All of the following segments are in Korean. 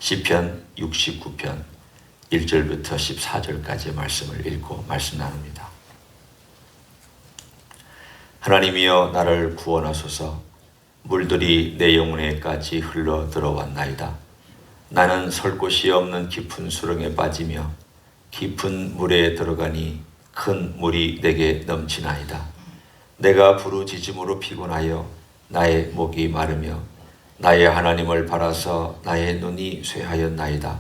시편 69편 1절부터 14절까지의 말씀을 읽고 말씀 나눕니다. 하나님이여 나를 구원하소서. 물들이 내 영혼에까지 흘러 들어왔나이다. 나는 설 곳이 없는 깊은 수렁에 빠지며 깊은 물에 들어가니 큰 물이 내게 넘치나이다. 내가 부르짖음으로 피곤하여 나의 목이 마르며 나의 하나님을 바라서 나의 눈이 쇠하였나이다.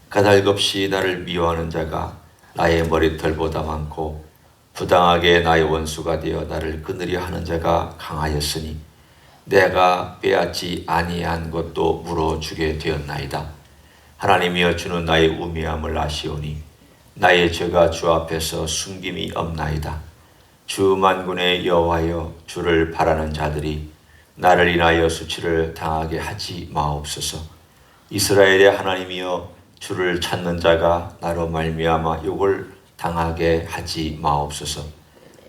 까닭없이 나를 미워하는 자가 나의 머리털보다 많고 부당하게 나의 원수가 되어 나를 끊으려 하는 자가 강하였으니 내가 빼앗지 아니한 것도 물어주게 되었나이다. 하나님이여 주는 나의 우매함을 아시오니 나의 죄가 주 앞에서 숨김이 없나이다. 주 만군의 여호와여 주를 바라는 자들이 나를 인하여 수치를 당하게 하지 마옵소서. 이스라엘의 하나님이여 주를 찾는 자가 나로 말미암아 욕을 당하게 하지 마옵소서.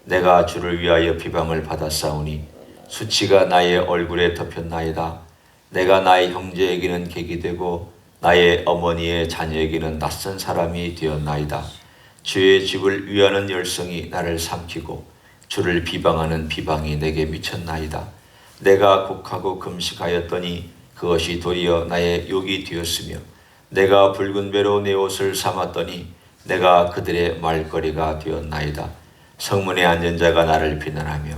내가 주를 위하여 비방을 받았사오니 수치가 나의 얼굴에 덮였나이다. 내가 나의 형제에게는 객이 되고 나의 어머니의 자녀에게는 낯선 사람이 되었나이다. 주의 집을 위하는 열성이 나를 삼키고 주를 비방하는 비방이 내게 미쳤나이다. 내가 곡하고 금식하였더니 그것이 도리어 나의 욕이 되었으며 내가 붉은 배로 내 옷을 삼았더니 내가 그들의 말거리가 되었나이다. 성문에 앉은 자가 나를 비난하며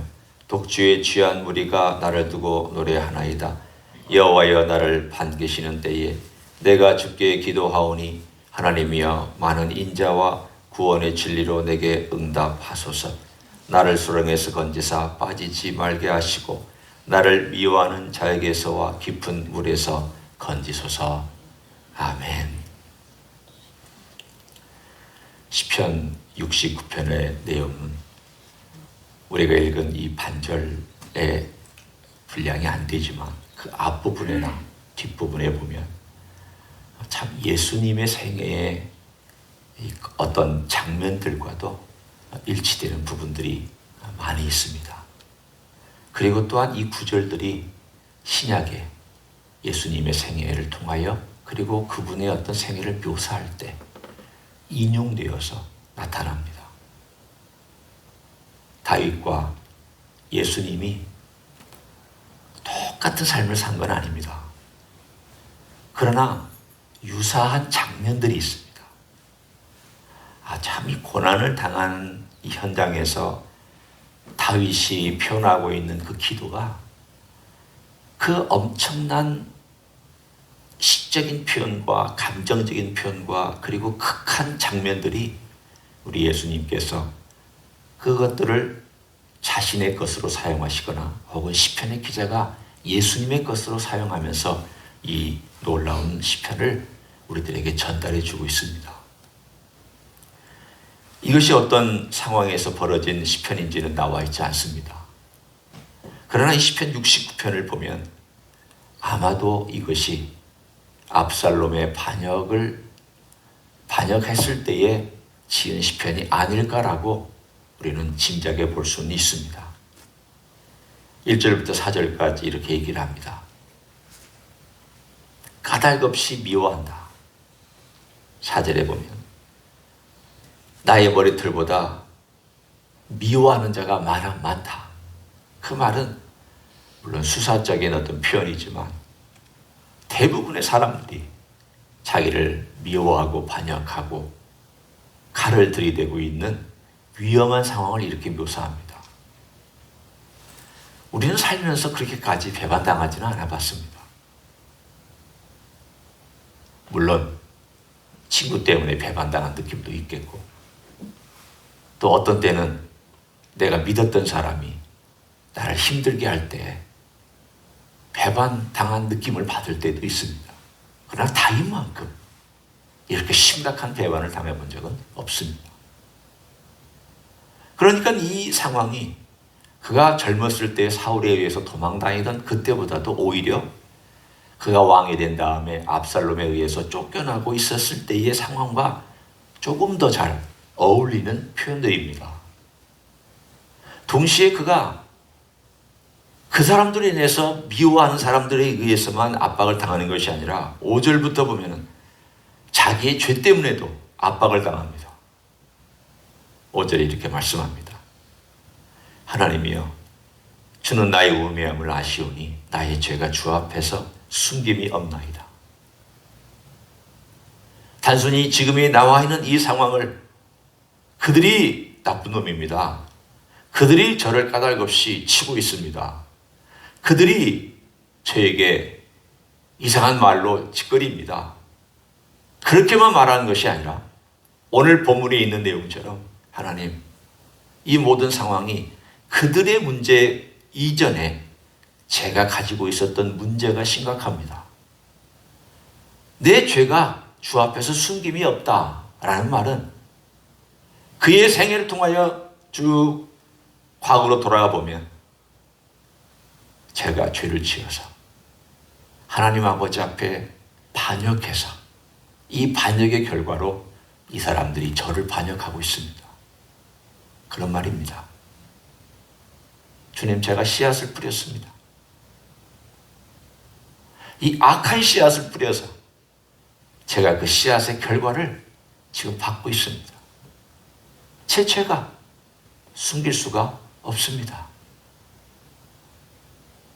독주에 취한 무리가 나를 두고 노래하나이다. 여호와여 나를 반기시는 때에 내가 주께 기도하오니 하나님이여 많은 인자와 구원의 진리로 내게 응답하소서. 나를 수렁에서 건지사 빠지지 말게 하시고 나를 미워하는 자에게서와 깊은 물에서 건지소서. 아멘. 시편 69편의 내용은 우리가 읽은 이 반절의 분량이 안 되지만 그 앞부분이나 뒷부분에 보면 참 예수님의 생애의 어떤 장면들과도 일치되는 부분들이 많이 있습니다. 그리고 또한 이 구절들이 신약에 예수님의 생애를 통하여 그리고 그분의 어떤 생애를 묘사할 때 인용되어서 나타납니다. 다윗과 예수님이 똑같은 삶을 산 건 아닙니다. 그러나 유사한 장면들이 있습니다. 참 이 고난을 당한 이 현장에서 다윗이 표현하고 있는 그 기도가 그 엄청난 시적인 표현과 감정적인 표현과 그리고 극한 장면들이 우리 예수님께서 그것들을 자신의 것으로 사용하시거나 혹은 시편의 기자가 예수님의 것으로 사용하면서 이 놀라운 시편을 우리들에게 전달해 주고 있습니다. 이것이 어떤 상황에서 벌어진 시편인지는 나와 있지 않습니다. 그러나 이 시편 69편을 보면 아마도 이것이 압살롬의 반역했을 때에 지은 시편이 아닐까라고 우리는 짐작해 볼 수는 있습니다. 1절부터 4절까지 이렇게 얘기를 합니다. 까닭없이 미워한다. 4절에 보면 나의 머리털보다 미워하는 자가 많다. 그 말은 물론 수사적인 어떤 표현이지만 대부분의 사람들이 자기를 미워하고 반역하고 칼을 들이대고 있는 위험한 상황을 이렇게 묘사합니다. 우리는 살면서 그렇게까지 배반당하지는 않아봤습니다. 물론 친구 때문에 배반당한 느낌도 있겠고 또 어떤 때는 내가 믿었던 사람이 나를 힘들게 할 때 배반당한 느낌을 받을 때도 있습니다. 그러나 다윗만큼 이렇게 심각한 배반을 당해본 적은 없습니다. 그러니까 이 상황이 그가 젊었을 때 사울에 의해서 도망다니던 그때보다도 오히려 그가 왕이 된 다음에 압살롬에 의해서 쫓겨나고 있었을 때의 상황과 조금 더 잘 어울리는 표현들입니다. 동시에 그가 그 사람들에 인해서 미워하는 사람들에 의해서만 압박을 당하는 것이 아니라 5절부터 보면은 자기의 죄 때문에도 압박을 당합니다. 5절에 이렇게 말씀합니다. 하나님이여, 주는 나의 우매함을 아시오니 나의 죄가 주 앞에서 숨김이 없나이다. 단순히 지금이 나와 있는 이 상황을 그들이 나쁜 놈입니다. 그들이 저를 까닭없이 치고 있습니다. 그들이 저에게 이상한 말로 짓거립니다. 그렇게만 말하는 것이 아니라 오늘 본문에 있는 내용처럼 하나님, 이 모든 상황이 그들의 문제 이전에 제가 가지고 있었던 문제가 심각합니다. 내 죄가 주 앞에서 숨김이 없다라는 말은 그의 생애를 통하여 쭉 과거로 돌아가 보면 제가 죄를 지어서 하나님 아버지 앞에 반역해서 이 반역의 결과로 이 사람들이 저를 반역하고 있습니다. 그런 말입니다. 주님, 제가 씨앗을 뿌렸습니다. 이 악한 씨앗을 뿌려서 제가 그 씨앗의 결과를 지금 받고 있습니다. 제 죄가 숨길 수가 없습니다.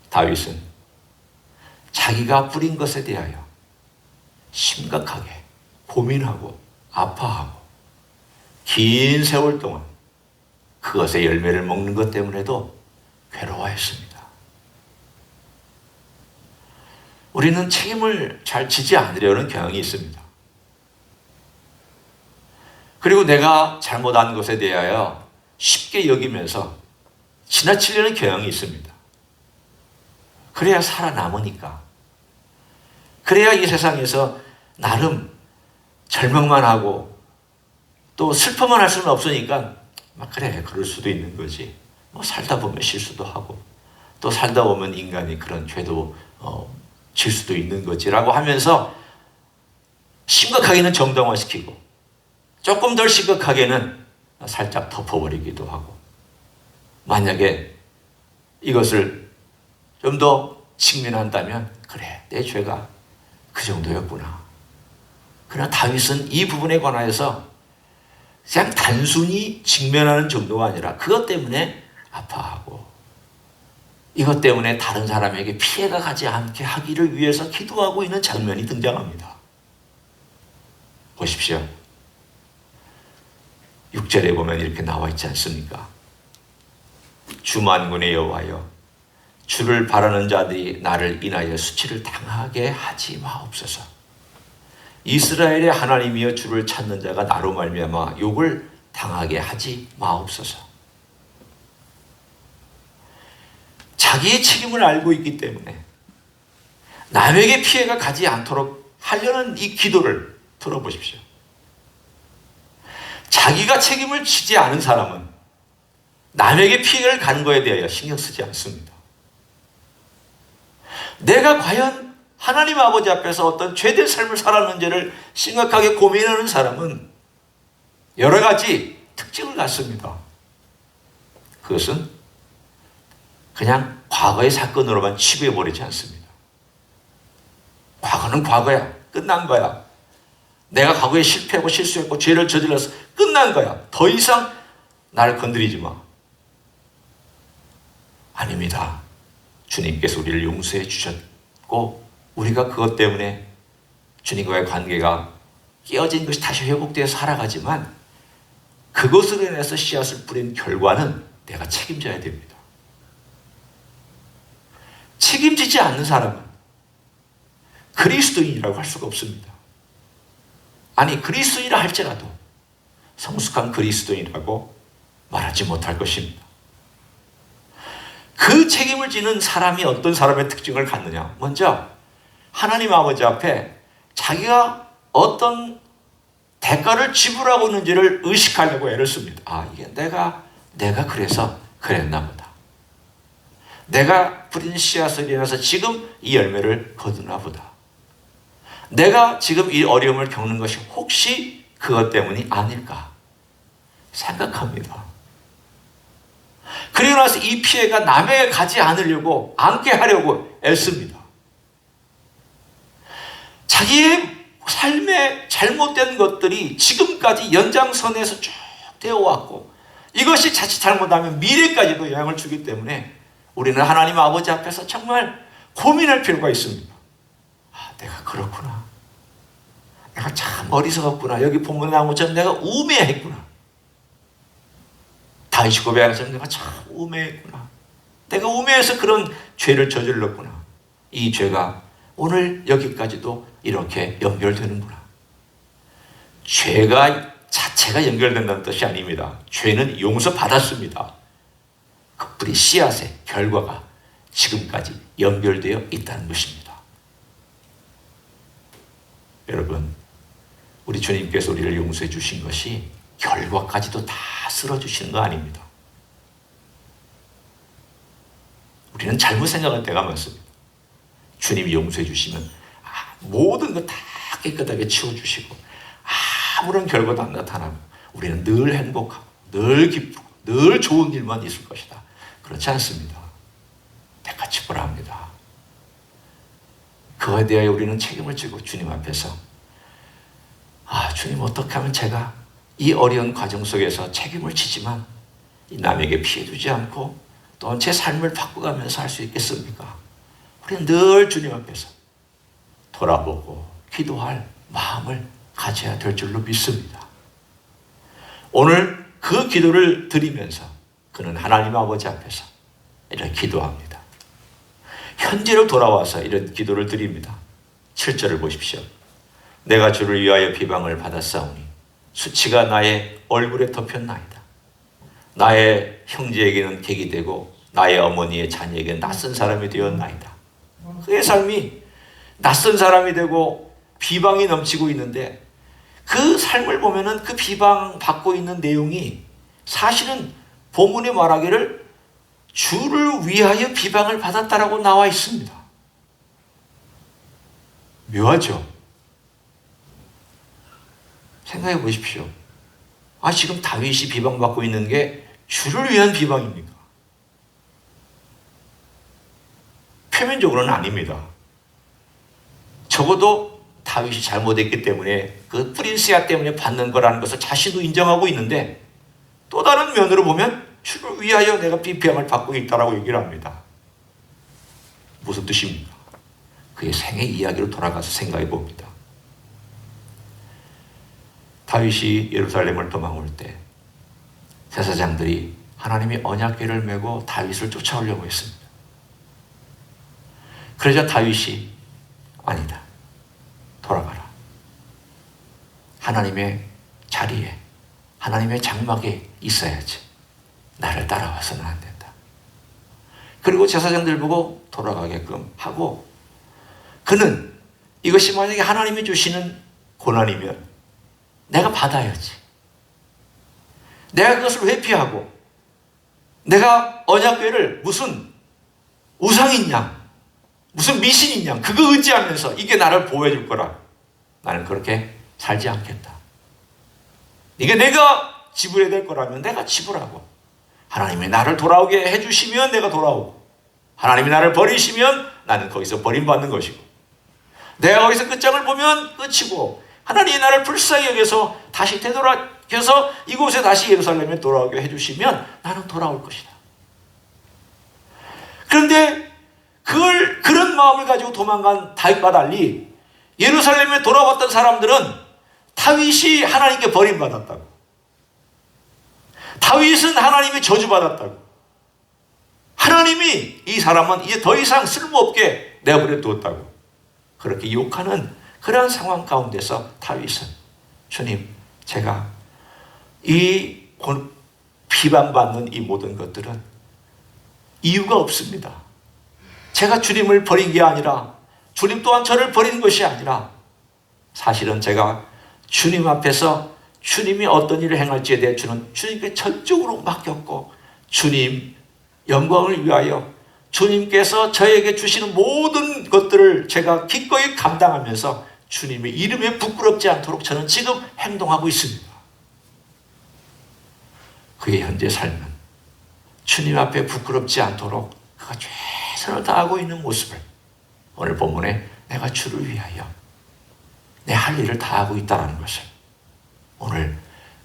다윗은 자기가 뿌린 것에 대하여 심각하게 고민하고 아파하고 긴 세월 동안 그것의 열매를 먹는 것 때문에도 괴로워했습니다. 우리는 책임을 잘 지지 않으려는 경향이 있습니다. 그리고 내가 잘못한 것에 대하여 쉽게 여기면서 지나치려는 경향이 있습니다. 그래야 살아남으니까. 그래야 이 세상에서 나름 절망만 하고 또 슬퍼만 할 수는 없으니까 그래, 그럴 수도 있는 거지. 살다 보면 실수도 하고 또 살다 보면 인간이 그런 죄도 질 수도 있는 거지라고 하면서 심각하게는 정당화시키고 조금 덜 심각하게는 살짝 덮어버리기도 하고, 만약에 이것을 좀 더 직면한다면 그래, 내 죄가 그 정도였구나. 그러나 다윗은 이 부분에 관하여서 그냥 단순히 직면하는 정도가 아니라 그것 때문에 아파하고 이것 때문에 다른 사람에게 피해가 가지 않게 하기를 위해서 기도하고 있는 장면이 등장합니다. 보십시오. 6절에 보면 이렇게 나와 있지 않습니까? 주 만군의 여호와여, 주를 바라는 자들이 나를 인하여 수치를 당하게 하지 마옵소서. 이스라엘의 하나님이여, 주를 찾는 자가 나로 말미암아 욕을 당하게 하지 마옵소서. 자기의 책임을 알고 있기 때문에 남에게 피해가 가지 않도록 하려는 이 기도를 들어보십시오. 자기가 책임을 지지 않은 사람은 남에게 피해를 가는 것에 대하여 신경 쓰지 않습니다. 내가 과연 하나님 아버지 앞에서 어떤 죄된 삶을 살았는지를 심각하게 고민하는 사람은 여러 가지 특징을 갖습니다. 그것은 그냥 과거의 사건으로만 치부해버리지 않습니다. 과거는 과거야. 끝난 거야. 내가 과거에 실패하고 실수했고 죄를 저질러서 끝난 거야. 더 이상 나를 건드리지 마. 아닙니다. 주님께서 우리를 용서해 주셨고 우리가 그것 때문에 주님과의 관계가 깨어진 것이 다시 회복되어서 살아가지만 그것으로 인해서 씨앗을 뿌린 결과는 내가 책임져야 됩니다. 책임지지 않는 사람은 그리스도인이라고 할 수가 없습니다. 아니, 그리스도인이라 할지라도 성숙한 그리스도인이라고 말하지 못할 것입니다. 그 책임을 지는 사람이 어떤 사람의 특징을 갖느냐? 먼저 하나님 아버지 앞에 자기가 어떤 대가를 지불하고 있는지를 의식하려고 애를 씁니다. 아, 이게 내가 그래서 그랬나 보다. 내가 뿌린 씨앗을 인해서 지금 이 열매를 거두나 보다. 내가 지금 이 어려움을 겪는 것이 혹시 그것 때문이 아닐까 생각합니다. 그리고 나서 이 피해가 남에게 가지 않게 하려고 애씁니다. 자기의 삶의 잘못된 것들이 지금까지 연장선에서 쭉 되어왔고, 이것이 자칫 잘못하면 미래까지도 영향을 주기 때문에 우리는 하나님 아버지 앞에서 정말 고민할 필요가 있습니다. 내가 그렇구나. 내가 참 어리석었구나. 여기 본문에 나온 것처럼 내가 우매했구나. 다윗이 고백하는 것처럼 내가 참 우매했구나. 내가 우매해서 그런 죄를 저질렀구나. 이 죄가 오늘 여기까지도 이렇게 연결되는구나. 죄가 자체가 연결된다는 뜻이 아닙니다. 죄는 용서받았습니다. 그 뿌리 씨앗의 결과가 지금까지 연결되어 있다는 것입니다. 여러분, 우리 주님께서 우리를 용서해 주신 것이 결과까지도 다 쓸어주시는 거 아닙니다. 우리는 잘못 생각할 때가 많습니다. 주님이 용서해 주시면 모든 거 다 깨끗하게 치워주시고 아무런 결과도 안 나타나고 우리는 늘 행복하고 늘 기쁘고 늘 좋은 일만 있을 것이다. 그렇지 않습니다. 내가 지불 합니다. 그거에 대하여 우리는 책임을 지고 주님 앞에서 주님, 어떻게 하면 제가 이 어려운 과정 속에서 책임을 지지만 남에게 피해 주지 않고 또한 제 삶을 바꿔가면서 할 수 있겠습니까? 우리는 늘 주님 앞에서 돌아보고 기도할 마음을 가져야 될 줄로 믿습니다. 오늘 그 기도를 드리면서 그는 하나님 아버지 앞에서 이렇게 기도합니다. 현재로 돌아와서 이런 기도를 드립니다. 7절을 보십시오. 내가 주를 위하여 비방을 받았사오니 수치가 나의 얼굴에 덮였나이다. 나의 형제에게는 객이 되고 나의 어머니의 자녀에게는 낯선 사람이 되었나이다. 그의 삶이 낯선 사람이 되고 비방이 넘치고 있는데, 그 삶을 보면은 그 비방받고 있는 내용이 사실은 본문에 말하기를 주를 위하여 비방을 받았다라고 나와 있습니다. 묘하죠? 생각해 보십시오. 지금 다윗이 비방받고 있는 게 주를 위한 비방입니까? 표면적으로는 아닙니다. 적어도 다윗이 잘못했기 때문에 그 뿌린 씨앗 때문에 받는 거라는 것을 자신도 인정하고 있는데, 또 다른 면으로 보면 주를 위하여 내가 비방을 받고 있다라고 얘기를 합니다. 무슨 뜻입니까? 그의 생애 이야기로 돌아가서 생각해 봅니다. 다윗이 예루살렘을 도망올 때 제사장들이 하나님의 언약궤를 메고 다윗을 쫓아오려고 했습니다. 그러자 다윗이 아니다, 돌아가라. 하나님의 자리에, 하나님의 장막에 있어야지. 나를 따라와서는 안 된다. 그리고 제사장들 보고 돌아가게끔 하고, 그는 이것이 만약에 하나님이 주시는 고난이면 내가 받아야지. 내가 그것을 회피하고 내가 언약궤를 무슨 우상이냐, 무슨 미신이냐, 그거 의지하면서 이게 나를 보호해 줄 거라. 나는 그렇게 살지 않겠다. 이게 내가 지불해야 될 거라면 내가 지불하고, 하나님이 나를 돌아오게 해주시면 내가 돌아오고, 하나님이 나를 버리시면 나는 거기서 버림받는 것이고, 내가 거기서 끝장을 보면 끝이고, 하나님이 나를 불쌍히 여겨서 다시 되돌아켜서 이곳에 다시 예루살렘에 돌아오게 해주시면 나는 돌아올 것이다. 그런데 그런 마음을 가지고 도망간 다윗과 달리 예루살렘에 돌아왔던 사람들은 다윗이 하나님께 버림받았다고, 다윗은 하나님의 저주받았다고, 하나님이 이 사람은 이제 더 이상 쓸모없게 내버려 두었다고 그렇게 욕하는 그런 상황 가운데서 다윗은, 주님, 제가 이 비방받는 이 모든 것들은 이유가 없습니다. 제가 주님을 버린 게 아니라, 주님 또한 저를 버린 것이 아니라, 사실은 제가 주님 앞에서 주님이 어떤 일을 행할지에 대해 주는 주님께 전적으로 맡겼고, 주님 영광을 위하여 주님께서 저에게 주시는 모든 것들을 제가 기꺼이 감당하면서 주님의 이름에 부끄럽지 않도록 저는 지금 행동하고 있습니다. 그의 현재 삶은 주님 앞에 부끄럽지 않도록 그가 최선을 다하고 있는 모습을 오늘 본문에 내가 주를 위하여 내 할 일을 다하고 있다는 것을 오늘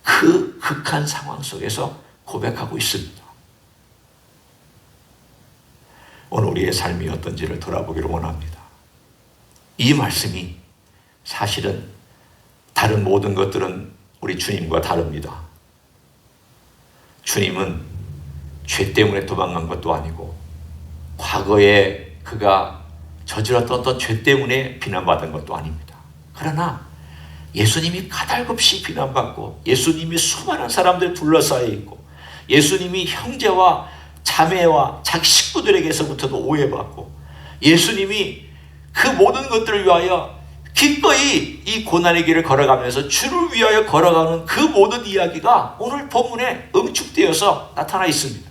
그 극한 상황 속에서 고백하고 있습니다. 오늘 우리의 삶이 어떤지를 돌아보기를 원합니다. 이 말씀이 사실은 다른 모든 것들은 우리 주님과 다릅니다. 주님은 죄 때문에 도망간 것도 아니고 과거에 그가 저질렀던 어떤 죄 때문에 비난받은 것도 아닙니다. 그러나 예수님이 까닭없이 비난받고 예수님이 수많은 사람들 둘러싸여 있고 예수님이 형제와 자매와 자기 식구들에게서부터도 오해받고 예수님이 그 모든 것들을 위하여 기꺼이 이 고난의 길을 걸어가면서 주를 위하여 걸어가는 그 모든 이야기가 오늘 본문에 응축되어서 나타나 있습니다.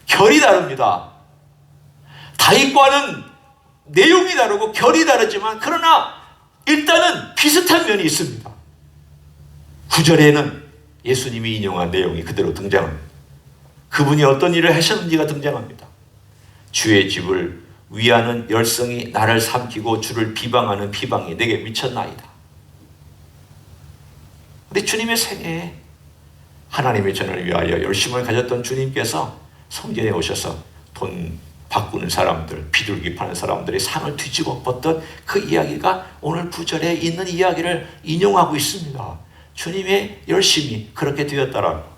결이 다릅니다. 다윗과는 내용이 다르고 결이 다르지만 그러나 일단은 비슷한 면이 있습니다. 9절에는 예수님이 인용한 내용이 그대로 등장합니다. 그분이 어떤 일을 하셨는지가 등장합니다. 주의 집을 위하는 열성이 나를 삼키고 주를 비방하는 비방이 내게 미쳤나이다. 우리 주님의 생애에 하나님의 전을 위하여 열심을 가졌던 주님께서 성전에 오셔서 돈 바꾸는 사람들, 비둘기 파는 사람들의 상을 뒤집어 뻗던 그 이야기가 오늘 9절에 있는 이야기를 인용하고 있습니다. 주님의 열심이 그렇게 되었다라는 것.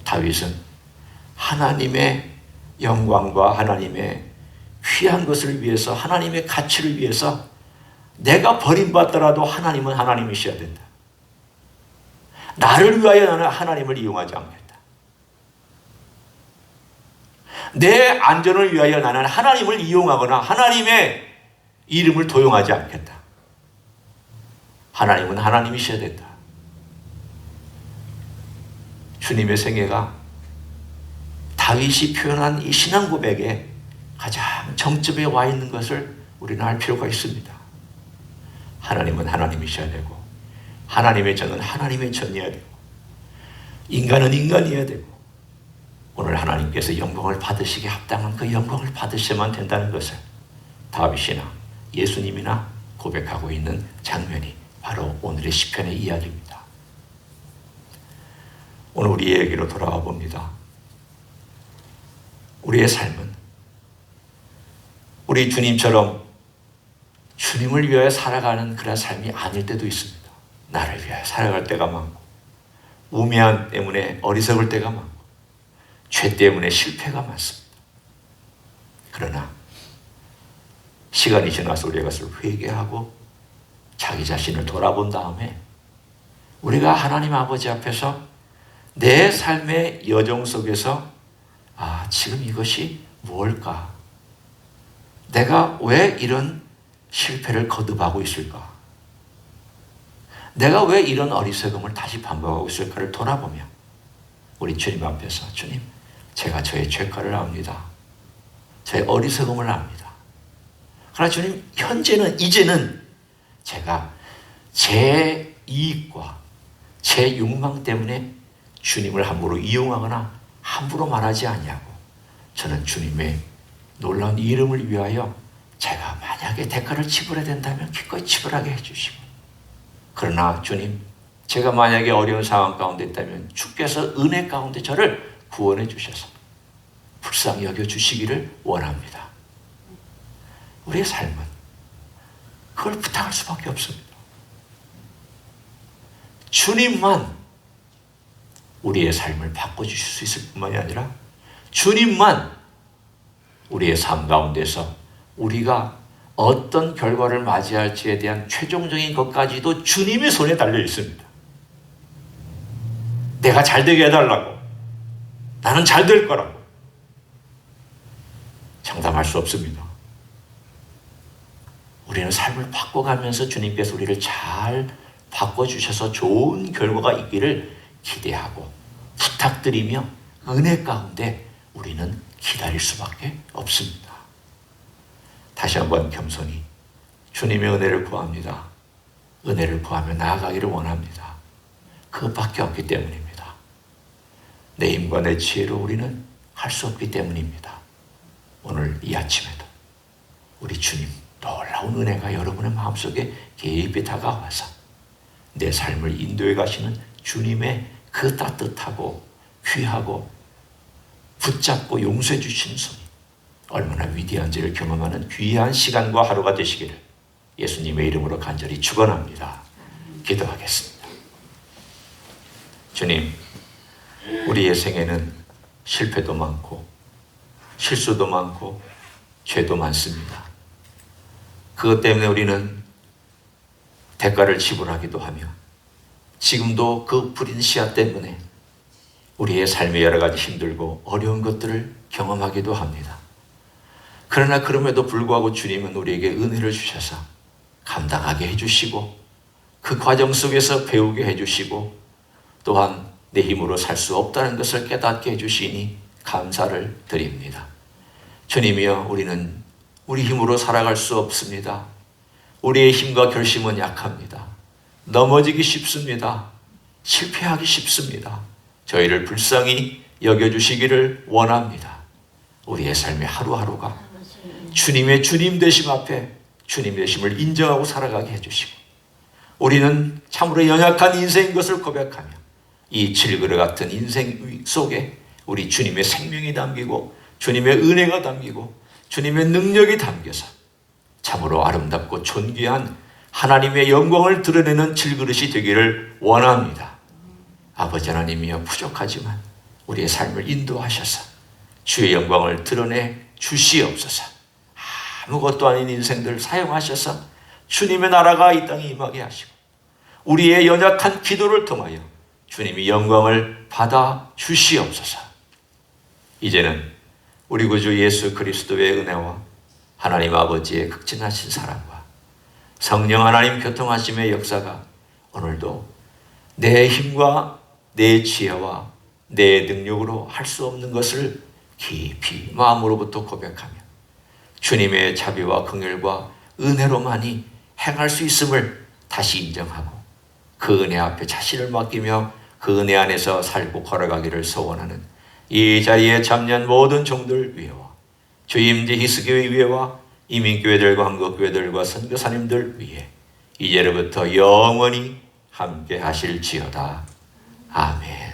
다윗은 하나님의 영광과 하나님의 귀한 것을 위해서 하나님의 가치를 위해서 내가 버림받더라도 하나님은 하나님이셔야 된다. 나를 위하여 나는 하나님을 이용하지 않겠다. 내 안전을 위하여 나는 하나님을 이용하거나 하나님의 이름을 도용하지 않겠다. 하나님은 하나님이셔야 된다. 주님의 생애가 다윗이 표현한 이 신앙 고백에 가장 정점에 와 있는 것을 우리는 알 필요가 있습니다. 하나님은 하나님이셔야 되고 하나님의 전은 하나님의 전이어야 되고 인간은 인간이어야 되고 오늘 하나님께서 영광을 받으시기에 합당한 그 영광을 받으셔야만 된다는 것을 다윗이나 예수님이나 고백하고 있는 장면이 바로 오늘의 시편의 이야기입니다. 오늘 우리의 얘기로 돌아와 봅니다. 우리의 삶은 우리 주님처럼 주님을 위하여 살아가는 그런 삶이 아닐 때도 있습니다. 나를 위하여 살아갈 때가 많고 우매함 때문에 어리석을 때가 많고 죄 때문에 실패가 많습니다. 그러나 시간이 지나서 우리가 그것을 회개하고 자기 자신을 돌아본 다음에 우리가 하나님 아버지 앞에서 내 삶의 여정 속에서 지금 이것이 무엇일까? 내가 왜 이런 실패를 거듭하고 있을까? 내가 왜 이런 어리석음을 다시 반복하고 있을까를 돌아보며 우리 주님 앞에서 주님, 제가 저의 죄가를 압니다. 저의 어리석음을 압니다. 그러나 주님, 현재는 이제는 제가 제 이익과 제 욕망 때문에 주님을 함부로 이용하거나 함부로 말하지 않냐고 저는 주님의 놀라운 이름을 위하여 제가 만약에 대가를 지불해야 된다면 기꺼이 지불하게 해주시고 그러나 주님, 제가 만약에 어려운 상황 가운데 있다면 주께서 은혜 가운데 저를 구원해 주셔서 불쌍히 여겨주시기를 원합니다. 우리의 삶은 그걸 부탁할 수밖에 없습니다. 주님만 우리의 삶을 바꿔주실 수 있을 뿐만이 아니라 주님만 우리의 삶 가운데서 우리가 어떤 결과를 맞이할지에 대한 최종적인 것까지도 주님의 손에 달려 있습니다. 내가 잘 되게 해달라고, 나는 잘 될 거라고 장담할 수 없습니다. 우리는 삶을 바꿔가면서 주님께서 우리를 잘 바꿔주셔서 좋은 결과가 있기를 기대하고 부탁드리며 은혜 가운데 우리는 기다릴 수밖에 없습니다. 다시 한번 겸손히 주님의 은혜를 구합니다. 은혜를 구하며 나아가기를 원합니다. 그것밖에 없기 때문입니다. 내 힘과 내 지혜로 우리는 할 수 없기 때문입니다. 오늘 이 아침에도 우리 주님 놀라운 은혜가 여러분의 마음속에 깊이 다가와서 내 삶을 인도해 가시는 주님의 그 따뜻하고 귀하고 붙잡고 용서해 주시는 손이 얼마나 위대한지를 경험하는 귀한 시간과 하루가 되시기를 예수님의 이름으로 간절히 축원합니다. 기도하겠습니다. 주님, 우리의 생에는 실패도 많고 실수도 많고 죄도 많습니다. 그것 때문에 우리는 대가를 지불하기도 하며 지금도 그 뿌린 씨앗 때문에 우리의 삶의 여러 가지 힘들고 어려운 것들을 경험하기도 합니다. 그러나 그럼에도 불구하고 주님은 우리에게 은혜를 주셔서 감당하게 해주시고 그 과정 속에서 배우게 해주시고 또한 내 힘으로 살 수 없다는 것을 깨닫게 해주시니 감사를 드립니다. 주님이여, 우리는 우리 힘으로 살아갈 수 없습니다. 우리의 힘과 결심은 약합니다. 넘어지기 쉽습니다. 실패하기 쉽습니다. 저희를 불쌍히 여겨주시기를 원합니다. 우리의 삶의 하루하루가 주님의 주님 되심 앞에 주님 되심을 인정하고 살아가게 해주시고 우리는 참으로 연약한 인생인 것을 고백하며 이 질그릇 같은 인생 속에 우리 주님의 생명이 담기고 주님의 은혜가 담기고 주님의 능력이 담겨서 참으로 아름답고 존귀한 하나님의 영광을 드러내는 질그릇이 되기를 원합니다. 아버지 하나님이여, 부족하지만 우리의 삶을 인도하셔서 주의 영광을 드러내 주시옵소서. 아무것도 아닌 인생들 사용하셔서 주님의 나라가 이 땅에 임하게 하시고 우리의 연약한 기도를 통하여 주님이 영광을 받아 주시옵소서. 이제는 우리 구주 예수 그리스도의 은혜와 하나님 아버지의 극진하신 사랑과 성령 하나님 교통하심의 역사가 오늘도 내 힘과 내 지혜와 내 능력으로 할 수 없는 것을 깊이 마음으로부터 고백하며 주님의 자비와 긍휼과 은혜로만이 행할 수 있음을 다시 인정하고 그 은혜 앞에 자신을 맡기며 그 은혜 안에서 살고 걸어가기를 소원하는 이 자리에 참여한 모든 종들 위에와 주임지 히스교회 위에와 이민교회들과 한국교회들과 선교사님들 위에 이제로부터 영원히 함께 하실지어다. 아멘.